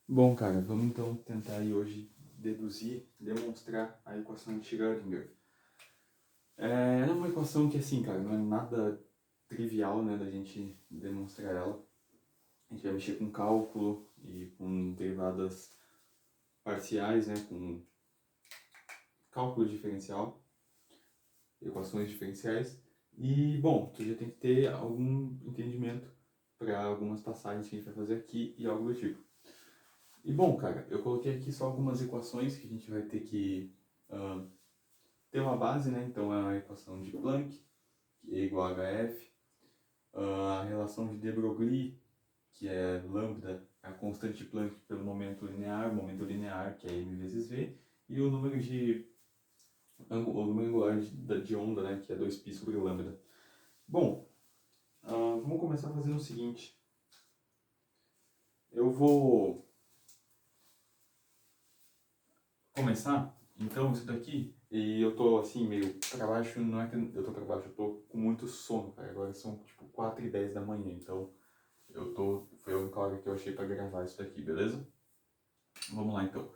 Bom, cara, vamos então tentar aí hoje deduzir, demonstrar a equação de Schrödinger. Ela é uma equação que, assim, cara, não é nada trivial, né, da gente demonstrar ela. A gente vai mexer com cálculo e com derivadas parciais, né, com cálculo diferencial, equações diferenciais. E, bom, tu já tem que ter algum entendimento para algumas passagens que a gente vai fazer aqui e algo do tipo. E bom, cara, eu coloquei aqui só algumas equações que a gente vai ter que ter uma base, né? Então é a equação de Planck, que é igual a HF, a relação de de Broglie, que é lambda, a constante de Planck pelo momento linear, que é m vezes v, e o número angular de onda, né? Que é 2π sobre lambda. Bom, vamos começar fazendo o seguinte. Eu vou começar, então, isso daqui, e eu tô assim, meio pra baixo, não é que eu tô pra baixo, eu tô com muito sono, cara. Agora são tipo 4h10 da manhã, então foi a única hora que eu achei pra gravar isso daqui, beleza? Vamos lá então.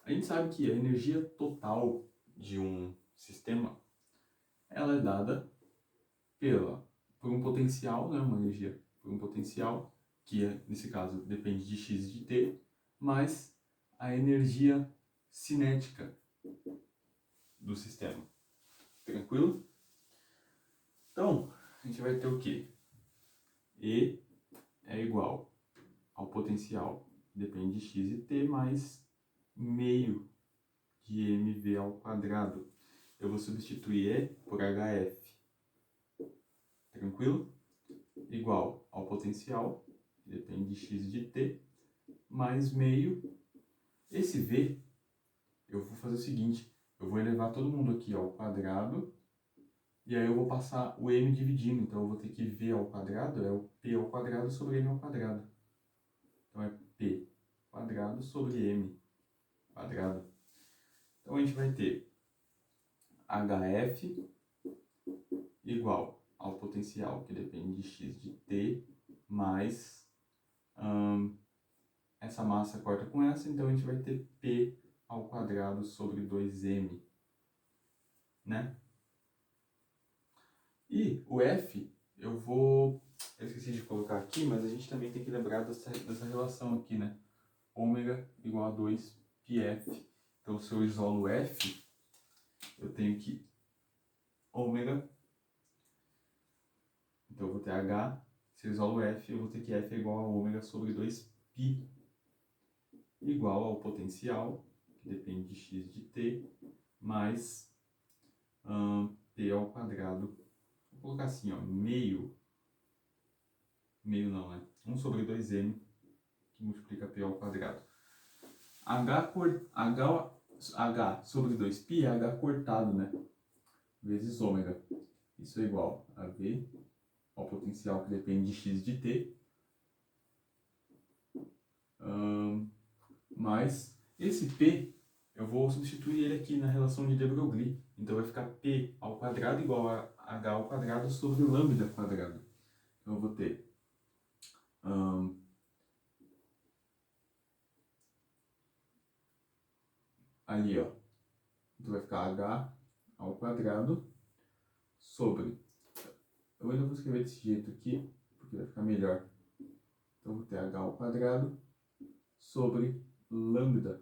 A gente sabe que a energia total de um sistema, ela é dada por um potencial, né, uma energia por um potencial, que nesse caso depende de x e de t, mais a energia cinética do sistema. Tranquilo? Então, a gente vai ter o quê? E é igual ao potencial, depende de x e t, mais meio de mv ao quadrado. Eu vou substituir E por HF. Tranquilo? Igual ao potencial, depende de x e de t, mais meio. Esse V, eu vou fazer o seguinte, eu vou elevar todo mundo aqui ao quadrado, e aí eu vou passar o m dividindo, então eu vou ter que V ao quadrado, é o P ao quadrado sobre m ao quadrado. Então é P quadrado sobre m quadrado. Então a gente vai ter HF igual ao potencial, que depende de x de t, mais essa massa corta com essa, então a gente vai ter P ao quadrado sobre 2m, né? E o F, eu esqueci de colocar aqui, mas a gente também tem que lembrar dessa relação aqui, né? Ômega igual a 2πf. Então, se eu isolo F, eu tenho que ômega, então eu vou ter H, se eu isolo F, eu vou ter que F é igual a ômega sobre 2π, igual ao potencial, que depende de x de t, mais P ao quadrado. Vou colocar assim, ó, meio não, né? 1 sobre 2m, que multiplica P ao quadrado. H sobre 2π é H cortado, né? Vezes ômega. Isso é igual a V ao potencial que depende de x de t, mais esse P, eu vou substituir ele aqui na relação de de Broglie. Então vai ficar P ao quadrado igual a H ao quadrado sobre lambda quadrado. Então eu vou ter ali, ó, então vai ficar H ao quadrado sobre, eu ainda vou escrever desse jeito aqui, porque vai ficar melhor. Então eu vou ter H ao quadrado sobre lambda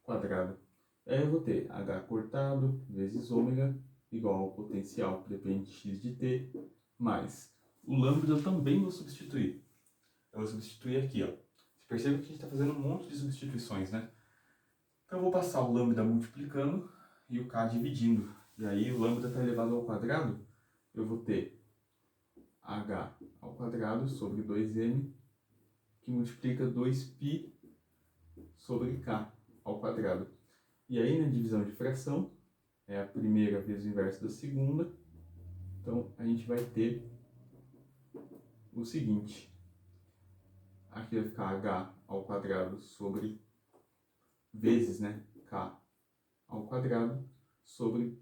quadrado. Aí eu vou ter H cortado vezes ômega igual ao potencial que depende de x de t, mais o lambda eu também vou substituir. Eu vou substituir aqui, ó. Você percebe que a gente está fazendo um monte de substituições, né? Então eu vou passar o lambda multiplicando e o k dividindo. E aí o lambda está elevado ao quadrado, eu vou ter h ao quadrado sobre 2m, que multiplica 2π sobre k ao quadrado. E aí na divisão de fração, é a primeira vezes o inverso da segunda, então a gente vai ter o seguinte. Aqui vai ficar h ao quadrado sobre vezes, né, k ao quadrado sobre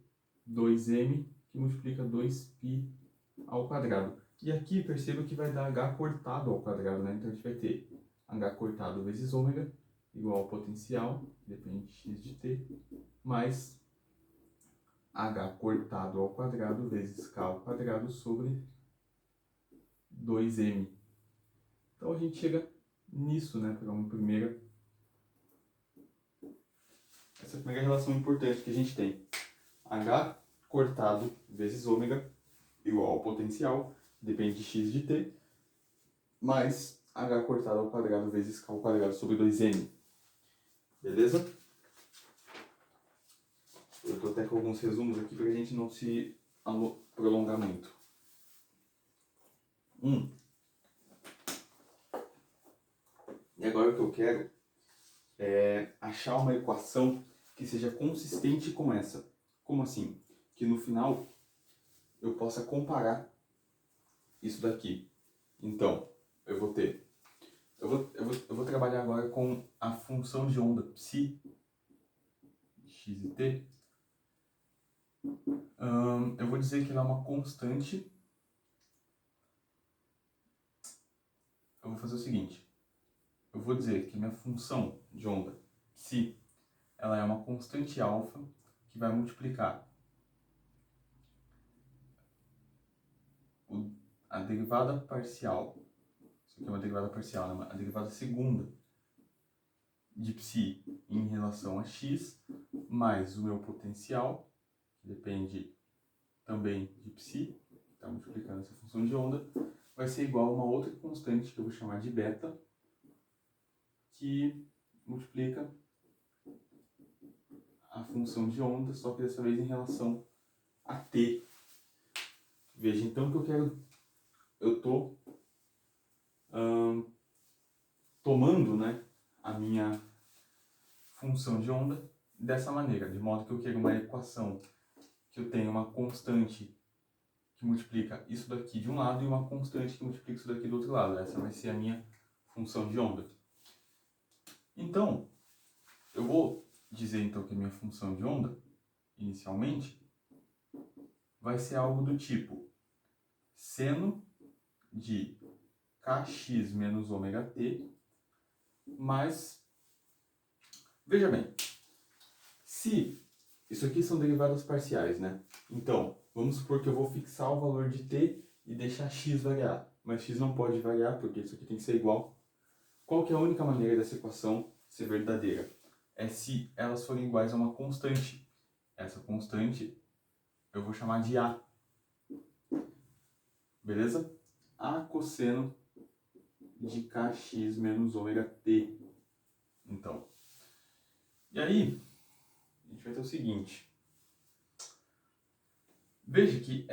2m, que multiplica 2π ao quadrado. E aqui perceba que vai dar h cortado ao quadrado, né? Então a gente vai ter h cortado vezes ômega igual ao potencial, que depende de x de t, mais h cortado ao quadrado vezes k ao quadrado sobre 2m. Então a gente chega nisso, né, para essa primeira relação importante que a gente tem. H cortado vezes ômega igual ao potencial, depende de x de t, mais h cortado ao quadrado vezes k ao quadrado sobre 2m. Beleza? Eu estou até com alguns resumos aqui para a gente não se prolongar muito. E agora o que eu quero é achar uma equação que seja consistente com essa. Como assim? Que no final eu possa comparar isso daqui. Então, eu vou trabalhar agora com a função de onda psi de x e t. Eu vou dizer que ela é uma constante. Eu vou fazer o seguinte. Eu vou dizer que minha função de onda psi, ela é uma constante alfa que vai multiplicar a derivada parcial. Isso aqui é uma derivada parcial, né? A derivada segunda de psi em relação a x, mais o meu potencial, que depende também de psi, está multiplicando essa função de onda, vai ser igual a uma outra constante que eu vou chamar de beta, que multiplica a função de onda, só que dessa vez em relação a t. Veja então que eu estou tomando, né, a minha função de onda dessa maneira, de modo que eu quero uma equação que eu tenha uma constante que multiplica isso daqui de um lado e uma constante que multiplica isso daqui do outro lado. Essa vai ser a minha função de onda. Então, eu vou dizer então que a minha função de onda, inicialmente, vai ser algo do tipo seno de kx menos ômega t, mais... Veja bem, se isso aqui são derivadas parciais, né? Então, vamos supor que eu vou fixar o valor de t e deixar x variar. Mas x não pode variar, porque isso aqui tem que ser igual. Qual que é a única maneira dessa equação ser verdadeira? É se elas forem iguais a uma constante. Essa constante eu vou chamar de A. Beleza? A cosseno de kx menos ômega t. Então, e aí, a gente vai ter o seguinte. Veja que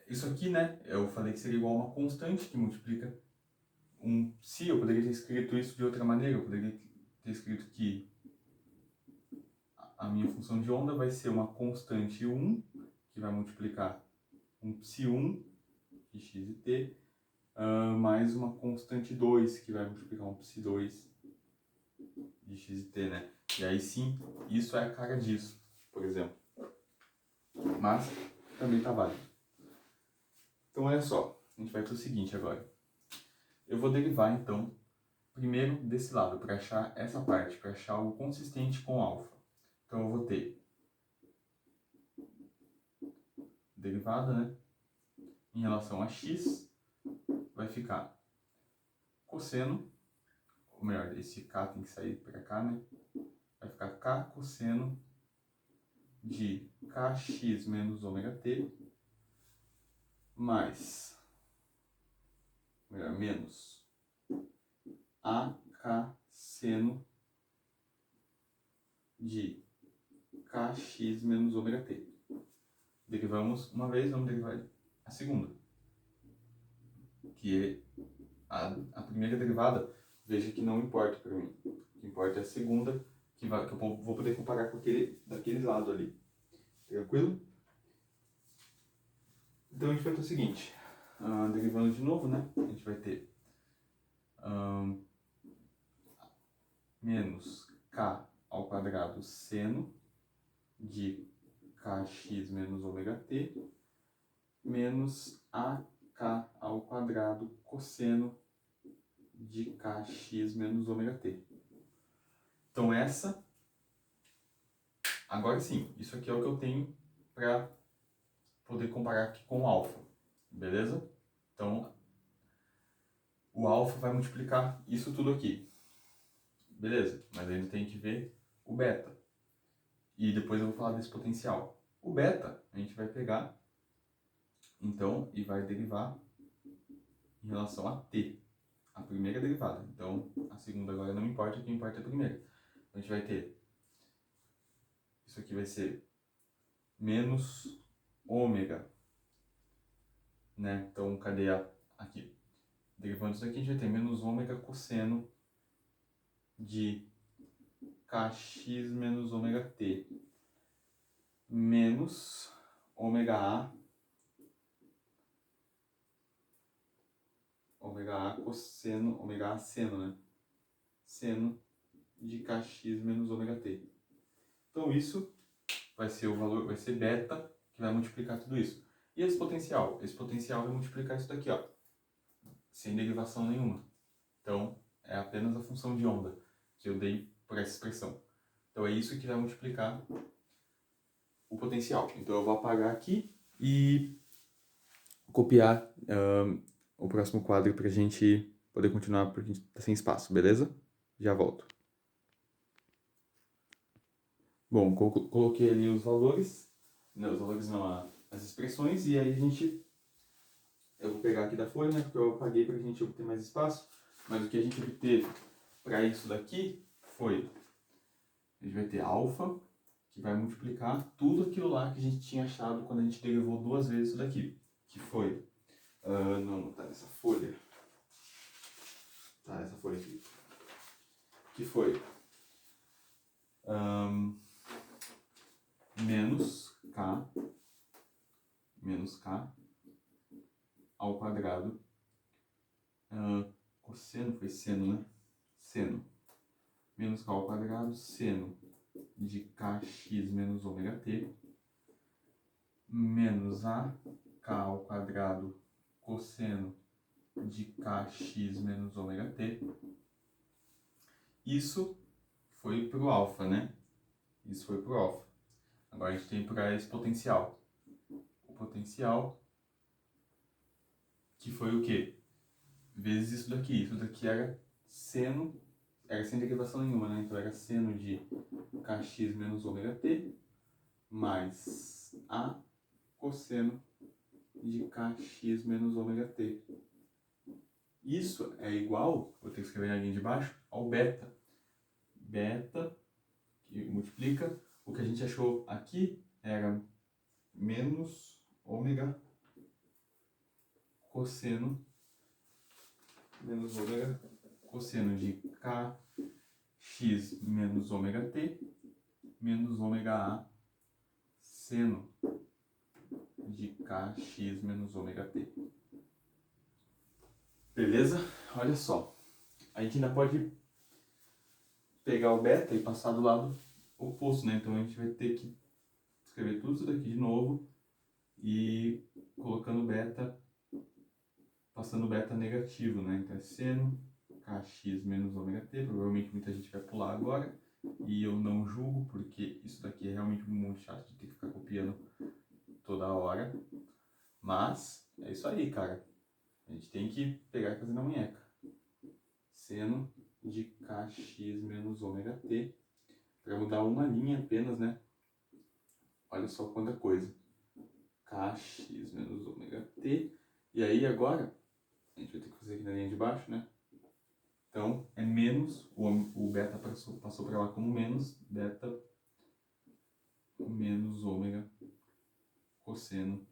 isso aqui, né, eu falei que seria igual a uma constante que multiplica um psi. Eu poderia ter escrito isso de outra maneira. Eu poderia ter escrito que a minha função de onda vai ser uma constante 1, que vai multiplicar um psi1 de x e t, mais uma constante 2, que vai multiplicar um psi2 de x e t, né? E aí sim, isso é a cara disso, por exemplo. Mas também tá válido. Então olha só, a gente vai para o seguinte agora. Eu vou derivar então, primeiro desse lado, para achar essa parte, para achar algo consistente com alfa. Então eu vou ter derivada, né? Em relação a x, vai ficar cosseno, ou melhor, esse k tem que sair para cá, né? Vai ficar k cosseno de kx menos ômega t, mais, melhor, menos ak seno de kx menos ômega t. Derivamos uma vez, vamos derivar a segunda, que é a primeira derivada. Veja que não importa para mim. O que importa é a segunda, que eu vou poder comparar com daquele lado ali. Tranquilo? Então a gente vai ter o seguinte, derivando de novo, né? A gente vai ter menos k ao quadrado seno de kx menos ômega t, menos ak k ao quadrado cosseno de kx menos ômega t. Então agora sim, isso aqui é o que eu tenho para poder comparar aqui com o alfa, beleza? Então, o alfa vai multiplicar isso tudo aqui, beleza? Mas ainda tem que ver o beta. E depois eu vou falar desse potencial. O beta, a gente vai pegar, então, e vai derivar em relação a t, a primeira derivada. Então, a segunda agora não importa, o que importa é a primeira. Então, a gente vai ter, isso aqui vai ser menos ômega, né? Então, cadê aqui? Derivando isso daqui, a gente vai ter menos ômega cosseno de kx menos ômega t, menos ômega a cosseno, ômega a seno, né? Seno de kx menos ômega t. Então isso vai ser o valor, vai ser beta, que vai multiplicar tudo isso. E esse potencial? Esse potencial vai multiplicar isso daqui, ó, sem derivação nenhuma. Então é apenas a função de onda que eu dei por essa expressão. Então é isso que vai multiplicar o potencial. Então eu vou apagar aqui e copiar o próximo quadro para a gente poder continuar, porque a gente está sem espaço, beleza? Já volto. Bom, coloquei ali os valores, não, as expressões, e aí eu vou pegar aqui da folha, né, porque eu apaguei para a gente obter mais espaço, mas o que a gente obteve para isso daqui foi, a gente vai ter alfa, que vai multiplicar tudo aquilo lá que a gente tinha achado quando a gente derivou duas vezes isso daqui, que foi, não tá nessa folha, tá nessa folha aqui, que foi menos k ao quadrado, cosseno foi seno, né? Seno, menos k ao quadrado, seno de kx menos ômega t, menos a k ao quadrado cosseno de kx menos ômega t. Isso foi para o alfa, né? Isso foi para o alfa. Agora a gente tem para esse potencial. O potencial, que foi o quê? Vezes isso daqui. Isso daqui era seno, era sem derivação nenhuma, né? Então era seno de kx menos ômega t mais a cosseno de kx menos ômega t. Isso é igual, vou ter que escrever na linha de baixo, ao beta. Beta, que multiplica, o que a gente achou aqui era menos ômega cosseno, menos ômega cosseno de kx menos ômega t, menos ômega a seno de kx menos ômega t. Beleza? Olha só. A gente ainda pode pegar o beta e passar do lado oposto, né? Então a gente vai ter que escrever tudo isso daqui de novo e colocando beta, passando beta negativo, né? Então é seno kx menos ômega t. Provavelmente muita gente vai pular agora e eu não julgo, porque isso daqui é realmente muito chato de ter que ficar copiando toda hora. Mas é isso aí, cara. A gente tem que pegar e fazer na munheca. Seno de kx menos ômega t. Para mudar uma linha apenas, né? Olha só quanta coisa. Kx menos ômega t. E aí agora, a gente vai ter que fazer aqui na linha de baixo, né? Então, é menos, o beta passou para lá como menos, beta menos ômega cosseno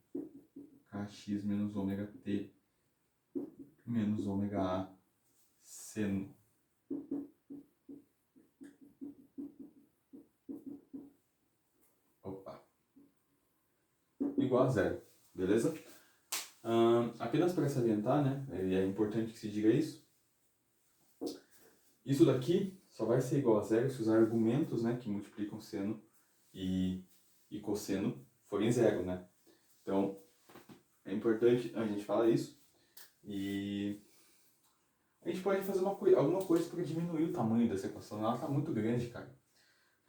kx menos ômega t menos ômega a seno. Opa. Igual a zero, beleza? Apenas para salientar, né? É importante que se diga isso. Isso daqui só vai ser igual a zero se os argumentos, né, que multiplicam seno e cosseno forem zero, né? Então, é importante a gente falar isso. E a gente pode fazer alguma coisa para diminuir o tamanho dessa equação. Ela está muito grande, cara.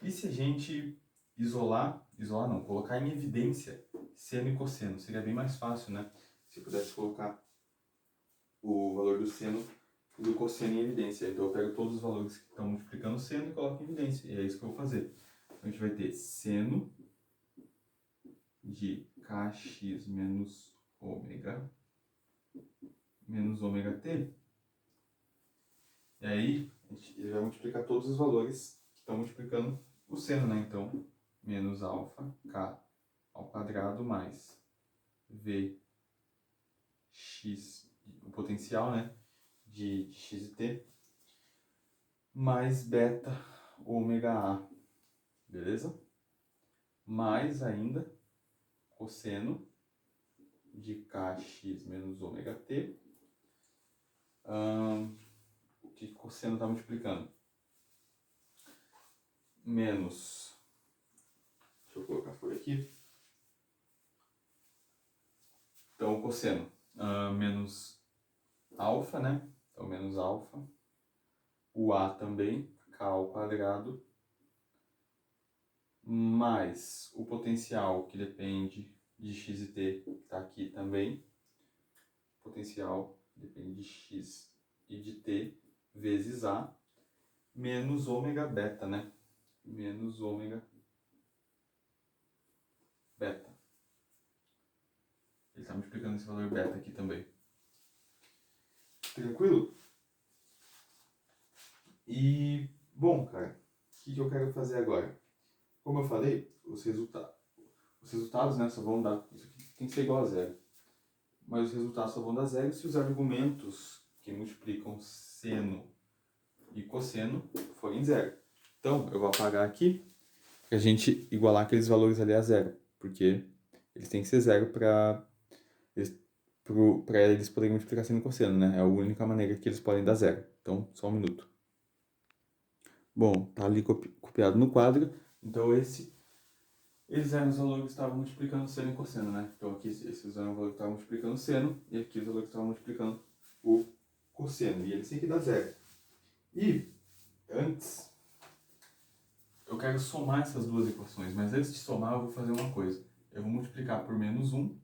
E se a gente isolar não, colocar em evidência seno e cosseno? Seria bem mais fácil, né? Se eu pudesse colocar o valor do seno e do cosseno em evidência. Então eu pego todos os valores que estão multiplicando o seno e coloco em evidência. E é isso que eu vou fazer. Então a gente vai ter seno de kx menos ômega t. E aí ele vai multiplicar todos os valores que estão multiplicando o seno, né? Então, menos alfa k ao quadrado mais v x, o potencial, né? De x e t, mais beta ômega a, beleza? Mais ainda cosseno de kx menos ômega t. O que cosseno está multiplicando? Menos, deixa eu colocar por aqui. Então, o cosseno, menos alfa, né? Então, menos alfa. O a também, k ao quadrado. Mais o potencial, que depende de x e t, que está aqui também. Potencial depende de x e de t, vezes a, menos ômega beta, né? Menos ômega beta. Ele está multiplicando esse valor beta aqui também. Tranquilo? E, bom, cara, o que eu quero fazer agora? Como eu falei, os resultados, né, só vão dar, isso aqui tem que ser igual a zero. Mas os resultados só vão dar zero se os argumentos que multiplicam seno e cosseno forem zero. Então, eu vou apagar aqui para a gente igualar aqueles valores ali a zero, porque eles têm que ser zero para eles poderem multiplicar seno e cosseno, né? É a única maneira que eles podem dar zero. Então, só um minuto. Bom, tá ali copiado no quadro. Então, esses eram os valores que estavam multiplicando seno e cosseno, né? Então, aqui esses eram os valores que estavam multiplicando seno e aqui os valores que estavam multiplicando o cosseno. E eles têm que dar zero. E, antes, eu quero somar essas duas equações, mas antes de somar eu vou fazer uma coisa. Eu vou multiplicar por menos 1.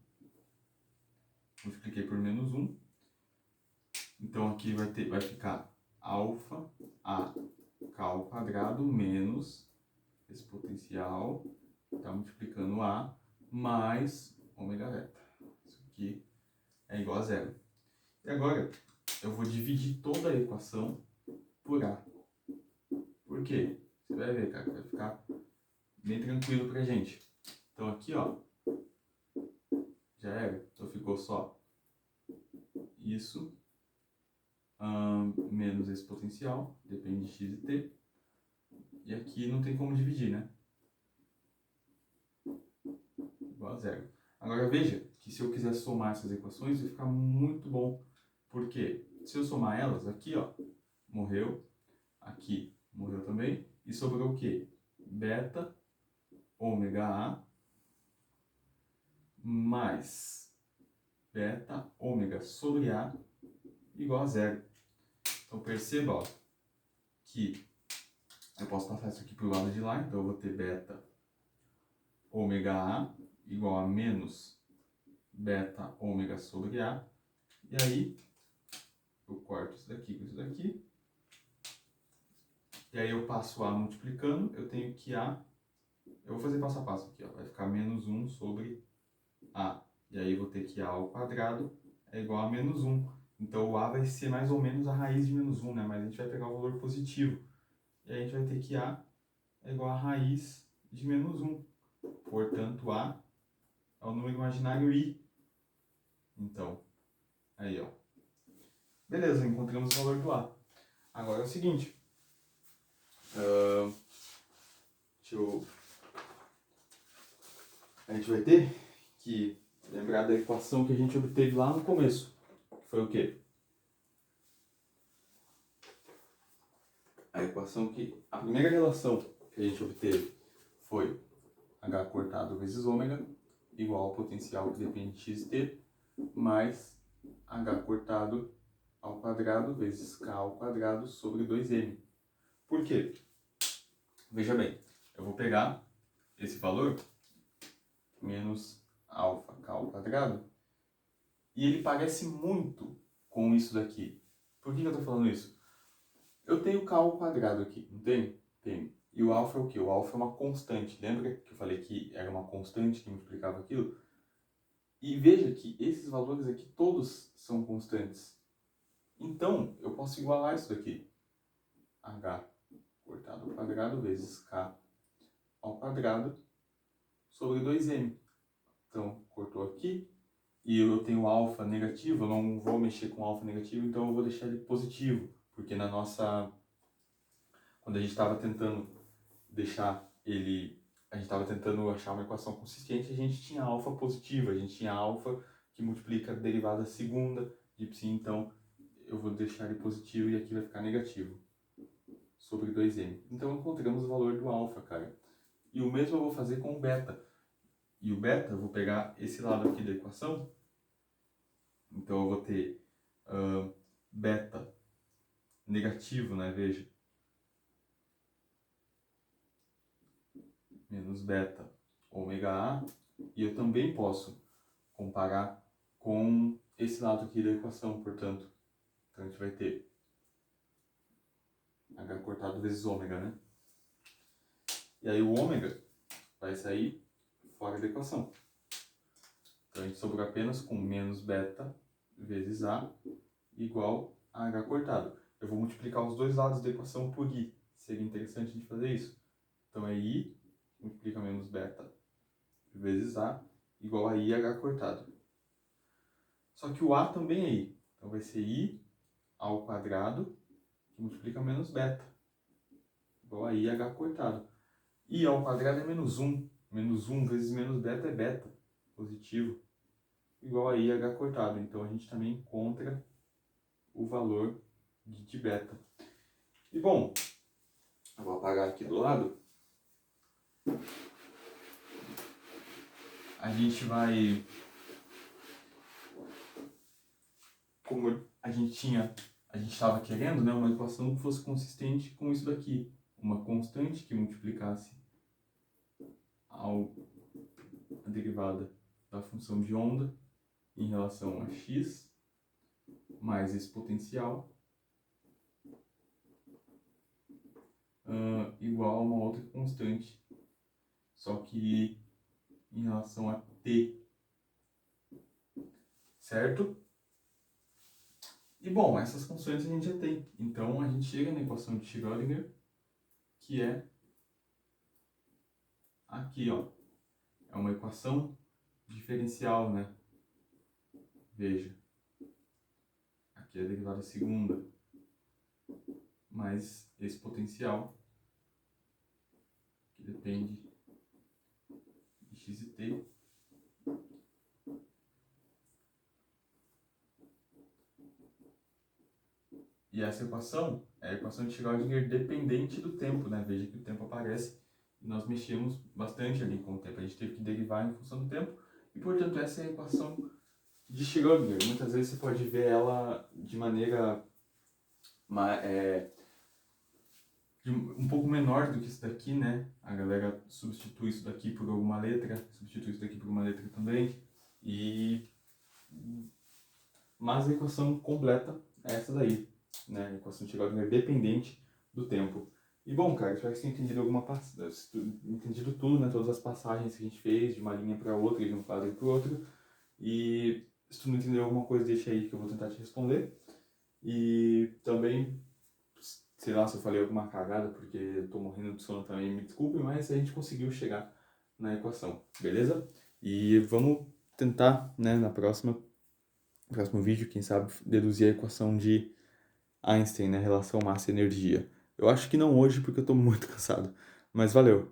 Multipliquei por menos 1. Então aqui vai ficar alfa a k ao quadrado menos esse potencial, está multiplicando a, mais ômega beta. Isso aqui é igual a zero. E agora eu vou dividir toda a equação por a. Por quê? Você vai ver, cara, vai ficar bem tranquilo pra gente. Então aqui, ó, já era. Então ficou só isso menos esse potencial, depende de x e t. E aqui não tem como dividir, né? Igual a zero. Agora veja que se eu quiser somar essas equações vai ficar muito bom. Por quê? Se eu somar elas, aqui ó, morreu, aqui morreu também. E sobrou o quê? Beta ômega a mais beta ômega sobre a igual a zero. Então perceba ó, que eu posso passar isso aqui para o lado de lá, então eu vou ter beta ômega a igual a menos beta ômega sobre a. E aí eu corto isso daqui com isso daqui. E aí eu passo a multiplicando, eu tenho que a... Eu vou fazer passo a passo aqui, ó. Vai ficar menos 1 sobre a. E aí eu vou ter que a ao quadrado é igual a menos 1. Então o a vai ser mais ou menos a raiz de menos 1, né? Mas a gente vai pegar o valor positivo. E aí a gente vai ter que a é igual a raiz de menos 1. Portanto, a é o número imaginário i. Então, aí ó. Beleza, encontramos o valor do a. Agora é o seguinte. A gente vai ter que lembrar da equação que a gente obteve lá no começo. Que foi o quê? A primeira relação que a gente obteve foi h cortado vezes ômega igual ao potencial que depende de x e t, mais h cortado ao quadrado vezes k ao quadrado sobre 2m. Por quê? Veja bem, eu vou pegar esse valor, menos alfa k ao quadrado, e ele parece muito com isso daqui. Por que eu estou falando isso? Eu tenho k ao quadrado aqui, não tem? Tenho. E o alfa é o quê? O alfa é uma constante. Lembra que eu falei que era uma constante que multiplicava aquilo? E veja que esses valores aqui todos são constantes. Então, eu posso igualar isso daqui. h cortado ao quadrado vezes k ao quadrado sobre 2m. Então, cortou aqui. E eu tenho alfa negativo, eu não vou mexer com alfa negativo, então eu vou deixar ele positivo. Porque na nossa... Quando a gente estava tentando deixar ele... A gente estava tentando achar uma equação consistente, a gente tinha alfa positiva, a gente tinha alfa que multiplica a derivada segunda de psi, então eu vou deixar ele positivo e aqui vai ficar negativo sobre 2m. Então encontramos o valor do alfa, cara. E o mesmo eu vou fazer com o beta. E o beta, eu vou pegar esse lado aqui da equação. Então eu vou ter beta negativo, né? Veja. Menos beta ômega A. E eu também posso comparar com esse lado aqui da equação, portanto. Então a gente vai ter h cortado vezes ômega, né? E aí o ômega vai sair fora da equação. Então a gente sobrou apenas com menos beta vezes A igual a h cortado. Eu vou multiplicar os dois lados da equação por i. Seria interessante a gente fazer isso. Então é i multiplica menos beta vezes A igual a IH cortado. Só que o A também é I. Então vai ser I ao quadrado que multiplica menos beta igual a IH cortado. I ao quadrado é menos 1. Menos 1 vezes menos beta é beta, positivo, igual a IH cortado. Então a gente também encontra o valor de beta. E bom, eu vou apagar aqui do lado. A gente vai... Como a gente estava querendo, né, uma equação que fosse consistente com isso daqui. Uma constante que multiplicasse a derivada da função de onda em relação a x mais esse potencial igual a uma outra constante, só que em relação a t, certo? E bom, essas constantes a gente já tem, então a gente chega na equação de Schrödinger, que é aqui, ó, é uma equação diferencial, né? Veja, aqui é a derivada segunda, mais esse potencial, que depende de x e t. E essa equação é a equação de Schrödinger dependente do tempo, né? Veja que o tempo aparece e nós mexemos bastante ali com o tempo. A gente teve que derivar em função do tempo e, portanto, essa é a equação de Schrödinger. Muitas vezes você pode ver ela de maneira um pouco menor do que isso daqui, né? A galera substitui isso daqui por alguma letra, substitui isso daqui por uma letra também. Mas a equação completa é essa daí, né? A equação de Schrödinger dependente do tempo. E bom, cara, espero que você tenha entendido tudo, né? Todas as passagens que a gente fez, de uma linha para outra, de um quadro para o outro. E se tu não entendeu alguma coisa, deixa aí que eu vou tentar te responder. E também, sei lá se eu falei alguma cagada, porque eu tô morrendo de sono também, me desculpe, mas a gente conseguiu chegar na equação, beleza? E vamos tentar, né, no próximo vídeo, quem sabe, deduzir a equação de Einstein, né, relação massa e energia. Eu acho que não hoje, porque eu tô muito cansado, mas valeu!